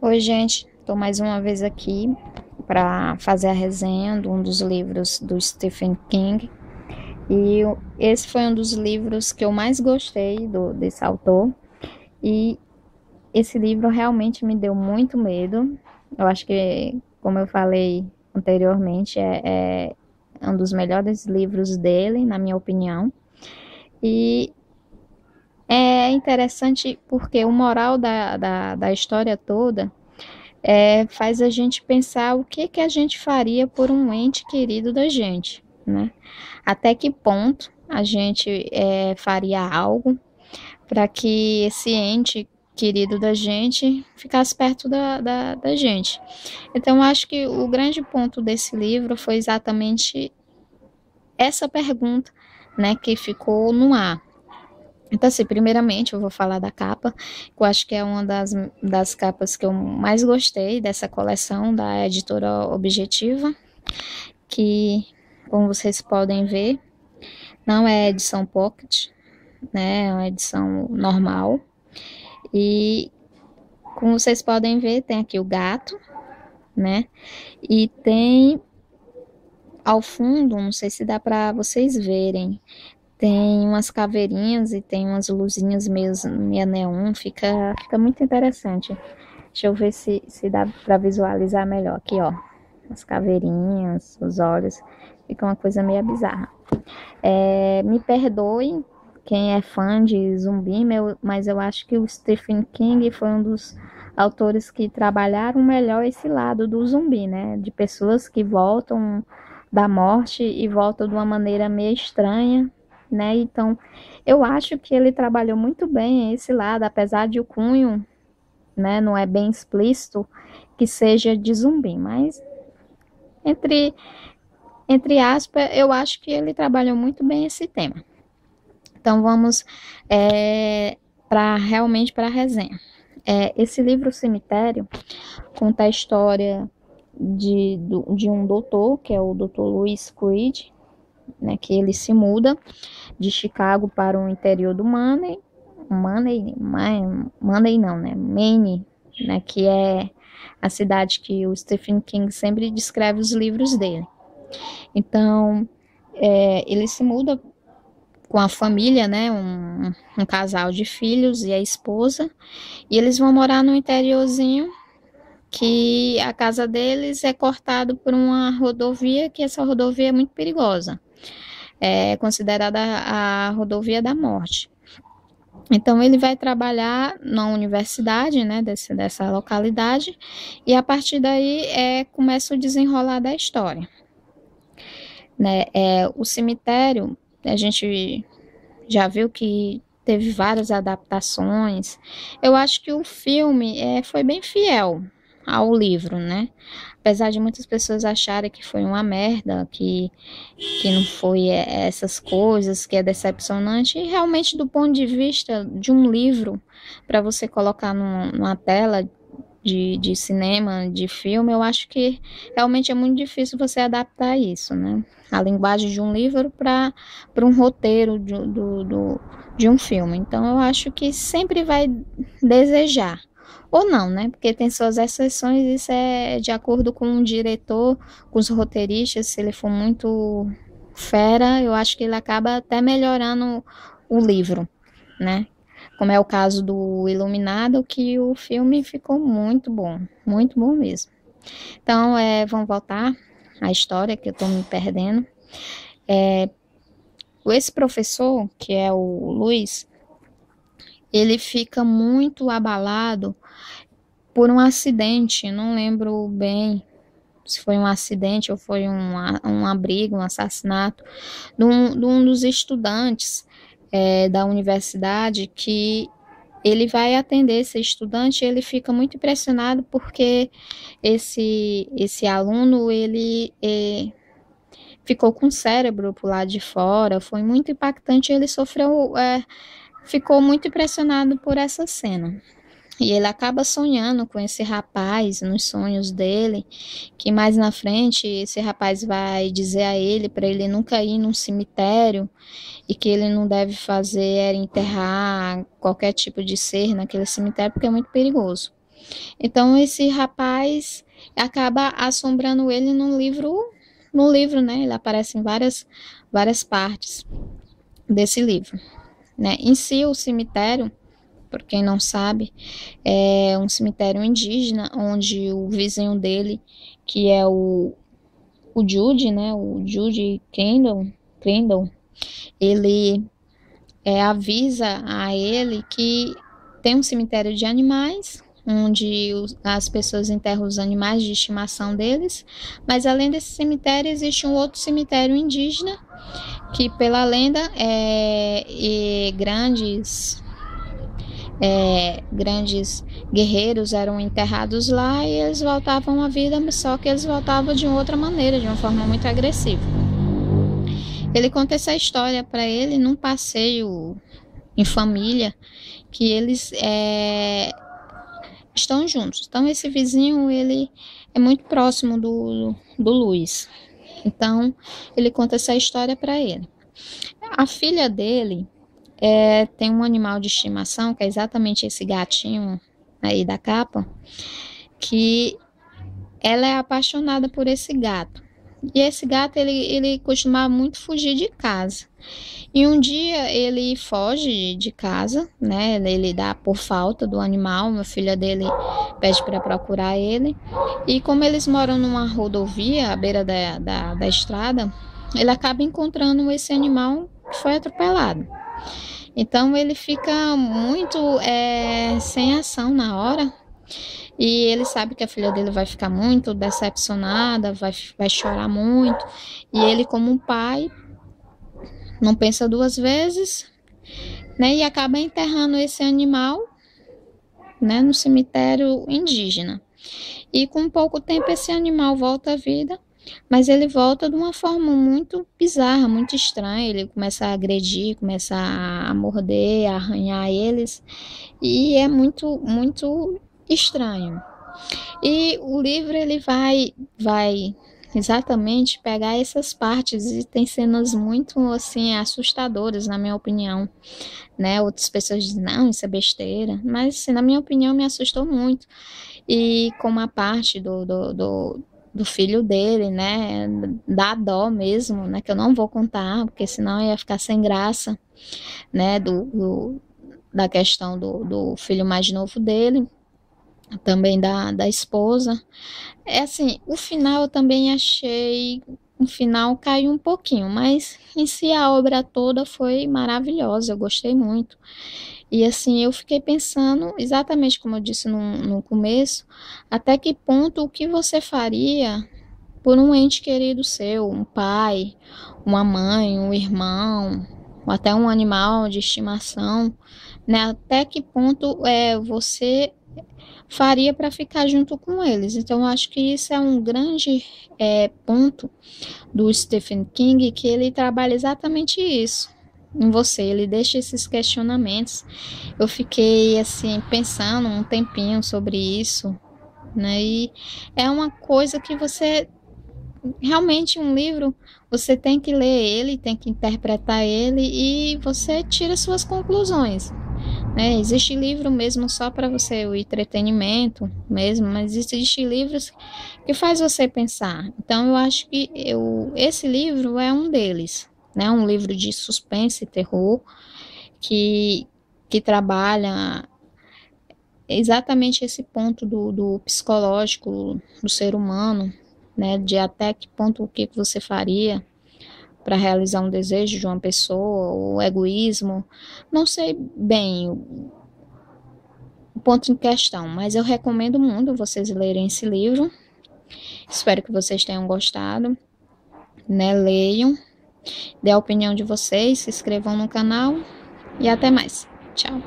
Oi, gente, estou mais uma vez aqui para fazer a resenha de um dos livros do Stephen King. Esse foi um dos livros que eu mais gostei desse autor. E esse livro realmente me deu muito medo. Eu acho que, como eu falei anteriormente, é um dos melhores livros dele, na minha opinião. E é interessante porque o moral da história toda faz a gente pensar o que a gente faria por um ente querido da gente, né? Até que ponto a gente faria algo para que esse ente querido da gente ficasse perto da gente. Então, acho que o grande ponto desse livro foi exatamente essa pergunta, né, que ficou no ar. Então, assim, primeiramente eu vou falar da capa, que eu acho que é uma das capas que eu mais gostei dessa coleção da editora Objetiva, que, como vocês podem ver, não é edição pocket, né, é uma edição normal. E, como vocês podem ver, tem aqui o gato, né, e tem ao fundo, não sei se dá para vocês verem, tem umas caveirinhas e tem umas luzinhas meio neon, fica muito interessante. Deixa eu ver se dá para visualizar melhor. Aqui, ó, as caveirinhas, os olhos, fica uma coisa meio bizarra. Me perdoe quem é fã de zumbi, mas eu acho que o Stephen King foi um dos autores que trabalharam melhor esse lado do zumbi, né? De pessoas que voltam da morte e voltam de uma maneira meio estranha, né? Então, eu acho que ele trabalhou muito bem esse lado, apesar de o cunho, né, não é bem explícito que seja de zumbi, mas entre aspas, eu acho que ele trabalhou muito bem esse tema. Então vamos realmente para a resenha. Esse livro O Cemitério conta a história de um doutor, que é o Dr. Louis Creed, né, que ele se muda de Chicago para o interior do Maine, não, né, Maine, né, que é a cidade que o Stephen King sempre descreve os livros dele. Então, ele se muda com a família, né, um casal de filhos e a esposa, e eles vão morar no interiorzinho, que a casa deles é cortada por uma rodovia, que essa rodovia é muito perigosa. É considerada a rodovia da morte. Então ele vai trabalhar na universidade, né, dessa localidade, e a partir daí começa o desenrolar da história. Né? O cemitério, a gente já viu que teve várias adaptações. Eu acho que o filme foi bem fiel ao livro, né? Apesar de muitas pessoas acharem que foi uma merda, que não foi essas coisas, que é decepcionante, e realmente do ponto de vista de um livro, para você colocar numa tela de cinema, de filme, eu acho que realmente é muito difícil você adaptar isso, né? A linguagem de um livro para um roteiro de um filme. Então, eu acho que sempre vai desejar. Ou não, né? Porque tem suas exceções, isso é de acordo com o diretor, com os roteiristas, se ele for muito fera, eu acho que ele acaba até melhorando o livro, né? Como é o caso do Iluminado, que o filme ficou muito bom mesmo. Então, vamos voltar à história, que eu estou me perdendo. Esse professor, que é o Luiz, ele fica muito abalado por um acidente, não lembro bem se foi um acidente ou foi um abrigo, um assassinato, de um dos estudantes da universidade, que ele vai atender esse estudante, e ele fica muito impressionado porque esse aluno, ele ficou com o cérebro pro lado de fora, foi muito impactante, ele ficou muito impressionado por essa cena. E ele acaba sonhando com esse rapaz nos sonhos dele, que mais na frente esse rapaz vai dizer a ele para ele nunca ir num cemitério e que ele não deve fazer enterrar qualquer tipo de ser naquele cemitério porque é muito perigoso. Então esse rapaz acaba assombrando ele no livro, né? Ele aparece em várias partes desse livro, né? Em si o cemitério, por quem não sabe, é um cemitério indígena onde o vizinho dele, que é o Jude, né? O Jude Crandall, ele avisa a ele que tem um cemitério de animais, onde as pessoas enterram os animais de estimação deles, mas além desse cemitério existe um outro cemitério indígena, que pela lenda grandes guerreiros eram enterrados lá e eles voltavam à vida, só que eles voltavam de outra maneira, de uma forma muito agressiva. Ele conta essa história para ele num passeio em família, que eles estão juntos. Então esse vizinho, ele é muito próximo do Luiz. Então ele conta essa história para ele. A filha dele tem um animal de estimação, que é exatamente esse gatinho aí da capa, que ela é apaixonada por esse gato. E esse gato, ele costumava muito fugir de casa. E um dia ele foge de casa, né? Ele dá por falta do animal, a filha dele pede para procurar ele. E como eles moram numa rodovia, à beira da estrada, ele acaba encontrando esse animal que foi atropelado. Então ele fica muito sem ação na hora. E ele sabe que a filha dele vai ficar muito decepcionada, vai chorar muito. E ele, como um pai, não pensa duas vezes, né? E acaba enterrando esse animal, né, no cemitério indígena. E com pouco tempo esse animal volta à vida, mas ele volta de uma forma muito bizarra, muito estranha. Ele começa a agredir, começa a morder, a arranhar eles. E é muito, muito estranho. E o livro ele vai exatamente pegar essas partes e tem cenas muito assim assustadoras, na minha opinião, né? Outras pessoas dizem, não, isso é besteira, mas assim, na minha opinião me assustou muito. E como a parte do filho dele, né? Dá dó mesmo, né? Que eu não vou contar, porque senão ia ficar sem graça, né? Da questão do filho mais novo dele, também da esposa. É assim, o final eu também achei, o final caiu um pouquinho, mas em si a obra toda foi maravilhosa, eu gostei muito. E assim, eu fiquei pensando, exatamente como eu disse no começo, até que ponto o que você faria por um ente querido seu, um pai, uma mãe, um irmão, ou até um animal de estimação, né? Até que ponto você faria para ficar junto com eles. Então, eu acho que isso é um grande ponto do Stephen King, que ele trabalha exatamente isso em você, ele deixa esses questionamentos. Eu fiquei assim pensando um tempinho sobre isso, né? E é uma coisa que você realmente, um livro, você tem que ler ele, tem que interpretar ele e você tira suas conclusões, né? Existe livro mesmo só para você o entretenimento mesmo, mas existe livros que faz você pensar. Então eu acho que esse livro é um deles, né? Um livro de suspense e terror que trabalha exatamente esse ponto do psicológico do ser humano, né? De até que ponto o que você faria para realizar um desejo de uma pessoa, o egoísmo, não sei bem o ponto em questão, mas eu recomendo muito vocês lerem esse livro. Espero que vocês tenham gostado, né? Leiam, dê a opinião de vocês, se inscrevam no canal e até mais. Tchau.